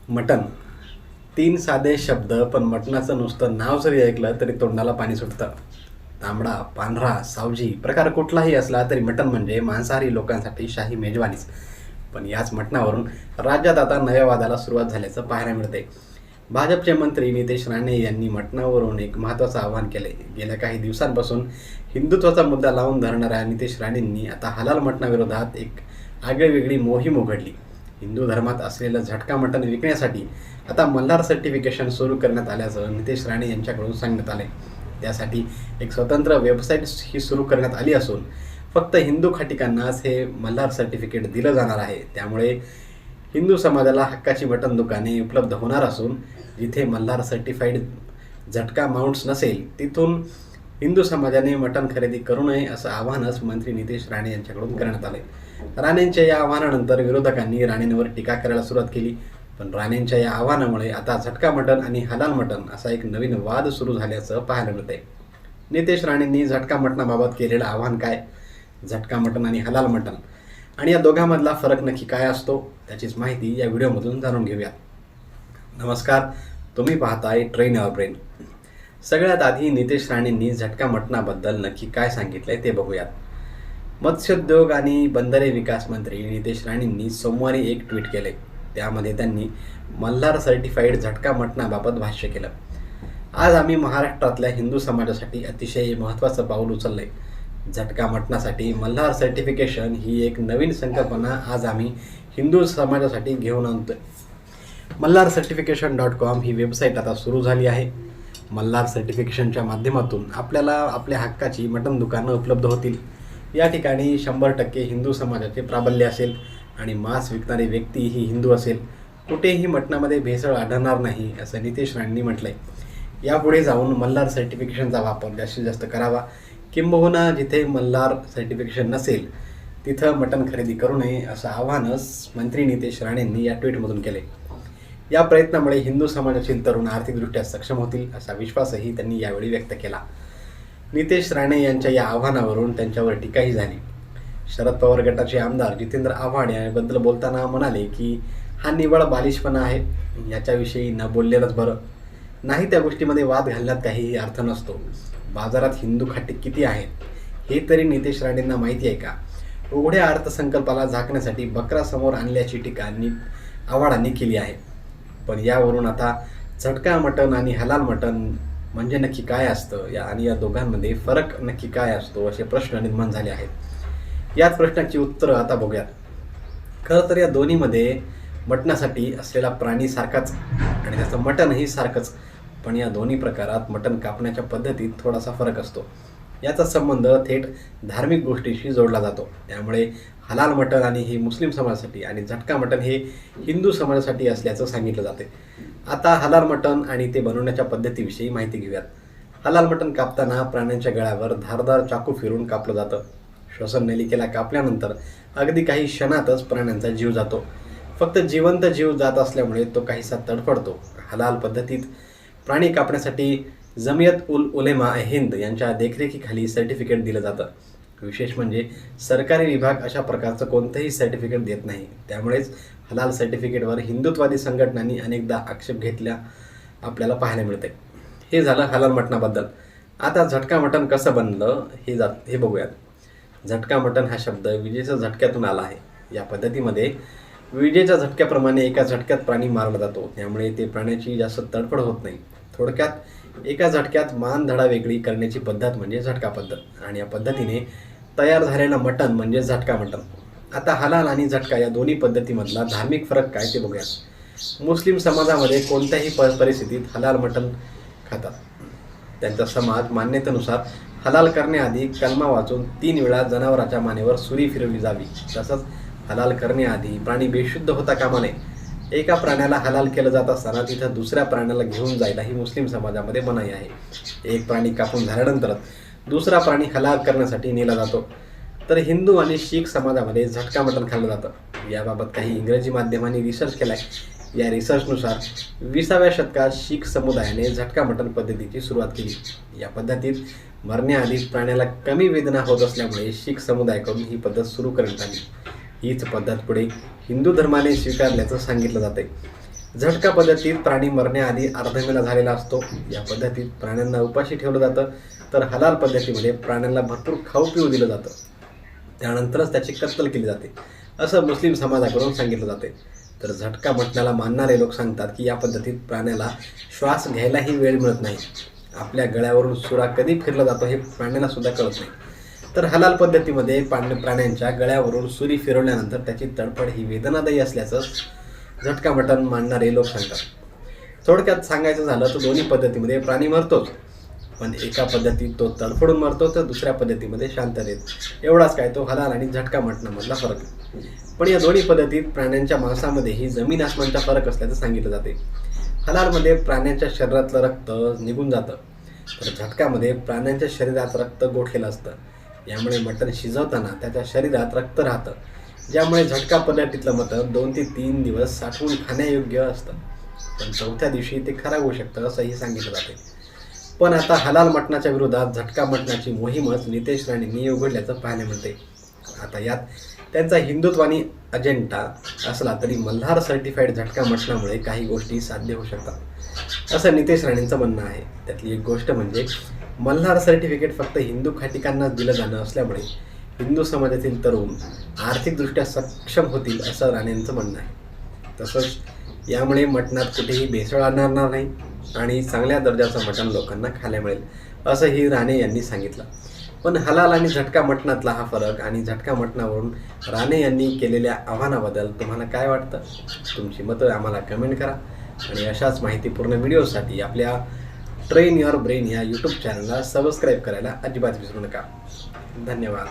मटण. तीन साधे शब्द, पण मटणाचं नुसतं नाव जरी ऐकलं तरी तोंडाला पाणी सुटतं. तांबडा, पांढरा, सावजी प्रकार कुठलाही असला तरी मटण म्हणजे मांसाहारी लोकांसाठी शाही मेजवानीच. पण याच मटणावरून राज्यात आता नव्या वादाला सुरुवात झाल्याचं पाहायला मिळते. भाजपचे मंत्री नितेश राणे यांनी मटणावरून एक महत्त्वाचं आवाहन केले. गेल्या काही दिवसांपासून हिंदुत्वाचा मुद्दा लावून धरणाऱ्या नितेश राणेंनी आता हलाल मटणाविरोधात एक आगळीवेगळी मोहीम उघडली. हिंदू धर्मात असलेलं झटका मटण विकण्यासाठी आता मल्हार सर्टिफिकेशन सुरू करण्यात आल्याचं नितेश राणे यांच्याकडून सांगण्यात आले. त्यासाठी एक स्वतंत्र वेबसाईट ही सुरू करण्यात आली असून फक्त हिंदू खाटिकांनाच हे मल्हार सर्टिफिकेट दिलं जाणार आहे. त्यामुळे हिंदू समाजाला हक्काची मटण दुकाने उपलब्ध होणार असून जिथे मल्हार सर्टिफाईड झटका माउंट्स नसेल तिथून हिंदू समाजाने मटण खरेदी करू नये असं आवाहनच मंत्री नितेश राणे यांच्याकडून करण्यात आले. राणेंच्या या आवाहनानंतर विरोधकांनी राणेंवर टीका करायला सुरुवात केली. पण राणेंच्या या आव्हानामुळे आता झटका मटण आणि हलाल मटण असा एक नवीन वाद सुरू झाल्याचं पाहायला मिळतंय. नितेश राणेंनी झटका मटणाबाबत केलेलं आव्हान काय, झटका मटण आणि हलाल मटण आणि या दोघांमधला फरक नक्की काय असतो, त्याचीच माहिती या व्हिडिओमधून जाणून घेऊया. नमस्कार, तुम्ही पाहताय ट्रेन युअर ब्रेन. सगळ्यात आधी नितेश राणेंनी झटका मटणाबद्दल नक्की काय सांगितलंय ते बघूयात. मत्स्योद्योग आणि बंदरे विकास मंत्री नितेश राणेंनी सोमवारी एक ट्विट केले. त्यामध्ये त्यांनी मल्हार सर्टिफाईड झटका मटणाबाबत भाष्य केलं. आज आम्ही महाराष्ट्रातल्या हिंदू समाजासाठी अतिशय महत्त्वाचं पाऊल उचललंय. झटका मटणासाठी मल्हार सर्टिफिकेशन ही एक नवीन संकल्पना आज आम्ही हिंदू समाजासाठी घेऊन आणतोय. मल्हार सर्टिफिकेशन.com ही वेबसाईट आता सुरू झाली आहे. मल्हार सर्टिफिकेशनच्या माध्यमातून आपल्याला आपल्या हक्काची मटण दुकानं उपलब्ध होतील. या ठिकाणी 100% हिंदू समाजाचे प्राबल्य असेल आणि मांस विकणारी व्यक्ती ही हिंदू असेल. कुठेही मटणामध्ये भेसळ आढळणार नाही असं नितेश राणेंनी म्हटलंय. यापुढे जाऊन मल्हार सर्टिफिकेशनचा वापर जास्तीत जास्त करावा, किंबहुना जिथे मल्हार सर्टिफिकेशन नसेल तिथं मटण खरेदी करू नये असं आवाहनच मंत्री नितेश राणेंनी या ट्विटमधून केले. या प्रयत्नामुळे हिंदू समाजातील तरुण आर्थिकदृष्ट्या सक्षम होतील असा विश्वासही त्यांनी यावेळी व्यक्त केला. नितेश राणे यांच्या या आव्हानावरून त्यांच्यावर टीकाही झाली. शरद पवार गटाचे आमदार जितेंद्र आव्हाड याबद्दल बोलताना म्हणाले की हा निव्वळ बालिशपणा आहे, याच्याविषयी न बोललेलंच बरं. नाही त्या गोष्टीमध्ये वाद घालण्यात काहीही अर्थ नसतो. बाजारात हिंदू खाटे किती आहेत हे तरी नितेश राणेंना माहिती आहे का? उघड्या अर्थसंकल्पाला झाकण्यासाठी बकरा समोर आणल्याची टीका आव्हाडांनी केली आहे. पण यावरून आता झटका मटण आणि हलाल मटण म्हणजे नक्की काय असतं आणि या दोघांमध्ये फरक नक्की काय असतो असे प्रश्न निर्माण झाले आहेत. याच प्रश्नाची उत्तरं आता बघूयात. खरं तर या दोन्हीमध्ये मटणासाठी असलेला प्राणी सारखाच आणि त्याचं मटणही सारखंच, पण या दोन्ही प्रकारात मटण कापण्याच्या पद्धतीत थोडासा फरक असतो. याचा संबंध थेट धार्मिक गोष्टीशी जोडला जातो. त्यामुळे हलाल मटण आणि हे मुस्लिम समाजासाठी आणि झटका मटण हे हिंदू समाजासाठी असल्याचं सांगितलं जाते. आता हलाल मटण आणि ते बनवण्याच्या पद्धतीविषयी माहिती घेऊयात. हलाल मटण कापताना प्राण्यांच्या गळ्यावर धारदार चाकू फिरून कापलं जातं. श्वसन नलिकेला कापल्यानंतर अगदी काही क्षणातच प्राण्यांचा जीव जातो. फक्त जिवंत जीव जात असल्यामुळे तो काहीसा तडफडतो. हलाल पद्धतीत प्राणी कापण्यासाठी जमियत उल उलेमा हिंद यांच्या देखरेखीखाली सर्टिफिकेट दिलं जातं. विशेष म्हणजे सरकारी विभाग अशा प्रकारचं कोणतंही सर्टिफिकेट देत नाही. त्यामुळेच हलाल सर्टिफिकेटवर हिंदुत्वादी संघटनांनी अनेकदा आक्षेप घेतला आपल्याला पाहायला मिळते. हे झालं हलाल मटणाबद्दल. आता झटका मटण कसं बनलं हे बघूयात. झटका मटण हा शब्द विजेच्या झटक्यातून आला आहे. या पद्धतीमध्ये विजेच्या झटक्याप्रमाणे एका झटक्यात प्राणी मारला जातो. त्यामुळे ते प्राण्याची जास्त तडफड होत नाही. थोडक्यात एका झटक्यात मानधडा वेगळी करण्याची पद्धत म्हणजे झटका पद्धत आणि या पद्धतीने तयार झालेलं मटण म्हणजे झटका मटण. आता हलाल आणि झटका या दोन्ही पद्धतीमधला धार्मिक फरक काय ते बघूयात. मुस्लिम समाजामध्ये कोणत्याही परिस्थितीत हलाल मटण खातात. त्यांचा समाज मान्यतेनुसार हलाल करण्याआधी कलमा वाचून 3 वेळा जनावराच्या मानेवर सुरी फिरवली जावी. तसंच हलाल करण्याआधी प्राणी बेशुद्ध होता कामा नये. एका प्राण्याला हलाल केलं जात असताना तिथं दुसऱ्या प्राण्याला घेऊन जायला ही मुस्लिम समाजामध्ये मनाई आहे. एक प्राणी कापून झाल्यानंतर दुसरा प्राणी हलाल करण्यासाठी नेला जातो. तर हिंदू आणि शीख समाजामध्ये झटका मटण खाल्लं जातं. याबाबत काही इंग्रजी माध्यमांनी रिसर्च केला आहे. या रिसर्चनुसार 20व्या शतकात शीख समुदायाने झटका मटण पद्धतीची सुरुवात केली. या पद्धतीत मरण्याआधी प्राण्याला कमी वेदना होत असल्यामुळे शीख समुदायाकडून ही पद्धत सुरू करण्यात आली. हीच पद्धत पुढे हिंदू धर्माने स्वीकारल्याचं सांगितलं जाते. झटका पद्धतीत प्राणी मरण्याआधी अर्धमेला झालेला असतो. या पद्धतीत प्राण्यांना उपाशी ठेवलं जातं. तर हलाल पद्धतीमध्ये प्राण्यांना भरपूर खाऊ पिऊ दिलं जातं. त्यानंतरच त्याची कत्तल केली जाते असं मुस्लिम समाजाकडून सांगितलं जाते. तर झटका मटणाला मानणारे लोक सांगतात की या पद्धतीत प्राण्याला श्वास घ्यायलाही वेळ मिळत नाही. आपल्या गळ्यावरून सुरा कधी फिरला जातो हे प्राण्याला सुद्धा कळत नाही. तर हलाल पद्धतीमध्ये प्राण्यांच्या गळ्यावरून सुरी फिरवल्यानंतर त्याची तडफड ही वेदनादायी असल्याचं झटका मटण मानणारे लोक सांगतात. थोडक्यात सांगायचं झालं तर दोन्ही पद्धतीमध्ये प्राणी मरतोच, पण एका पद्धतीत तो तडफडून मरतो तर दुसऱ्या पद्धतीमध्ये शांततेत. एवढाच काय तो हलाल आणि झटका मटणामधला फरक. पण या दोन्ही पद्धतीत प्राण्यांच्या मांसामध्येही जमीन आसमानचा फरक असल्याचं सांगितलं जाते. हलालमध्ये प्राण्यांच्या शरीरातलं रक्त निघून जातं, तर झटकामध्ये प्राण्यांच्या शरीरात रक्त गोठलेलं असतं. यामुळे मटण शिजवताना त्याच्या शरीरात रक्त राहतं, ज्यामुळे झटका पद्धतीतलं मटण 2 ते 3 दिवस साठवून खाण्यायोग्य असतं, पण 4थ्या दिवशी ते खराब होऊ शकतं असंही सांगितलं जाते. पण आता हलाल मटणाच्या विरोधात झटका मटणाची मोहीमच नितेश राणेंनी उघडल्याचं पाहायला मिळते. आता यात त्यांचा हिंदुत्वानी अजेंडा असला तरी मल्हार सर्टिफाईड झटका मटणामुळे काही गोष्टी साध्य होऊ शकतात असं नितेश राणेंचं म्हणणं आहे. त्यातली एक गोष्ट म्हणजे मल्हार सर्टिफिकेट फक्त हिंदू खाटिकांनाच दिलं जाणं असल्यामुळे हिंदू समाजातील तरुण आर्थिकदृष्ट्या सक्षम होतील असं राणेंचं म्हणणं आहे. तसंच यामुळे मटणात कुठेही भेसळ आणणार नाही आणि चांगल्या दर्जाचं मटण लोकांना खायला मिळेल असंही राणे यांनी सांगितलं. पण हलाल आणि झटका मटणातला हा फरक आणि झटका मटणावरून राणे यांनी केलेल्या आव्हानाबद्दल तुम्हाला काय वाटतं? तुमची मतं आम्हाला कमेंट करा आणि अशाच माहितीपूर्ण व्हिडिओसाठी आपल्या ट्रेन युअर ब्रेन या यूट्यूब चॅनलला सबस्क्राईब करायला अजिबात विसरू नका. धन्यवाद.